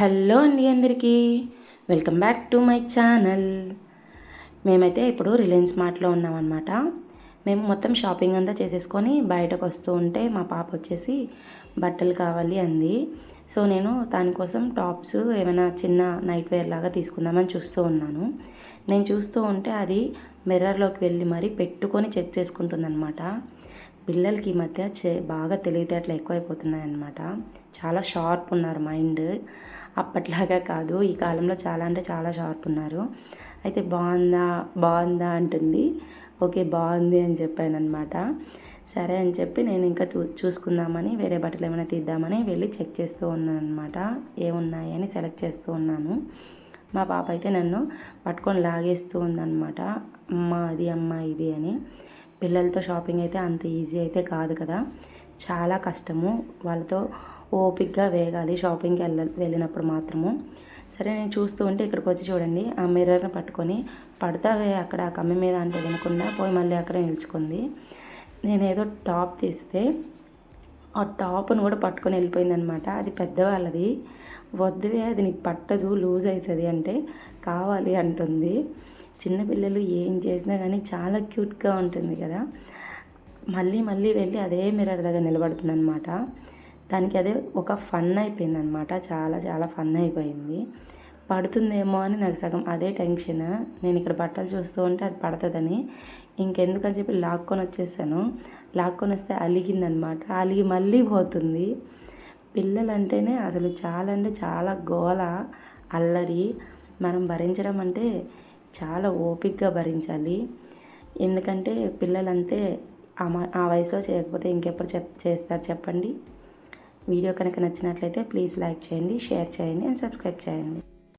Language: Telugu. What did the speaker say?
హలో అండి అందరికీ welcome back to my channel. మేమైతే ఇప్పుడు రిలయన్స్ మార్ట్లో ఉన్నామన్నమాట. మేము మొత్తం షాపింగ్ అంతా చేసేసుకొని బయటకు వస్తూ ఉంటే మా పాప వచ్చేసి బట్టలు కావాలి అంది. సో నేను దానికోసం టాప్స్ ఏమైనా చిన్న నైట్ వేర్ లాగా తీసుకుందామని చూస్తూ ఉన్నాను. నేను చూస్తూ ఉంటే అది మిర్రర్లోకి వెళ్ళి మరీ పెట్టుకొని చెక్ చేసుకుంటుందన్నమాట. పిల్లలకి ఈ మధ్య బాగా తెలివితేటలు ఎక్కువైపోతున్నాయి అన్నమాట. చాలా షార్ప్ ఉన్నారు మైండ్. అప్పట్లాగా కాదు, ఈ కాలంలో చాలా అంటే చాలా షార్ప్ ఉన్నారు. అయితే బాగుందా అంటుంది. ఓకే బాగుంది అని చెప్పానమాట. సరే అని చెప్పి నేను ఇంకా చూసుకుందామని వేరే బట్టలు ఏమైనా తీద్దామని వెళ్ళి చెక్ చేస్తూ ఉన్నాను అనమాట. ఏమున్నాయి అని సెలెక్ట్ చేస్తూ ఉన్నాను. మా పాప అయితే నన్ను పట్టుకొని లాగేస్తూ ఉందన్నమాట. అమ్మ ఇది అని. పిల్లలతో షాపింగ్ అయితే అంత ఈజీ అయితే కాదు కదా, చాలా కష్టము. వాళ్ళతో ఓపిక్గా వేగాలి షాపింగ్కి వెళ్ళినప్పుడు మాత్రము. సరే నేను చూస్తూ ఉంటే ఇక్కడికి వచ్చి చూడండి, ఆ మిర్రర్ని పట్టుకొని పడతావే అక్కడ ఆ కమ్మి మీద అంటే వినకుండా పోయి మళ్ళీ అక్కడే నిల్చుకుంది. నేనేదో టాప్ తీస్తే ఆ టాప్ను కూడా పట్టుకొని వెళ్ళిపోయిందనమాట. అది పెద్దవాళ్ళది. వద్దువే అది నీకు పట్టదు, లూజ్ అవుతుంది అంటే కావాలి అంటుంది. చిన్నపిల్లలు ఏం చేసినా కానీ చాలా క్యూట్గా ఉంటుంది కదా. మళ్ళీ వెళ్ళి అదే మిర్రర్ దగ్గర నిలబడుతుంది అనమాట. దానికి అదే ఒక ఫన్ అయిపోయిందనమాట. చాలా ఫన్ అయిపోయింది. పడుతుందేమో అని నాకు సగం అదే టెన్షన్. నేను ఇక్కడ బట్టలు చూస్తూ ఉంటే అది పడుతుందని ఇంకెందుకని చెప్పి లాక్కొని వచ్చేసాను. లాక్కొని వస్తే అలిగిందనమాట. అలిగి మళ్ళీ పోతుంది. పిల్లలంటేనే అసలు చాలా అంటే చాలా గోల, అల్లరి. మనం భరించడం అంటే చాలా ఓపికగా భరించాలి. ఎందుకంటే పిల్లలంతే ఆ వయసులో చేయకపోతే ఇంకెప్పుడు చేస్తారు చెప్పండి. వీడియో కనుక నచ్చినట్లయితే ప్లీజ్ లైక్ చేయండి, షేర్ చేయండి అండ్ సబ్స్క్రైబ్ చేయండి.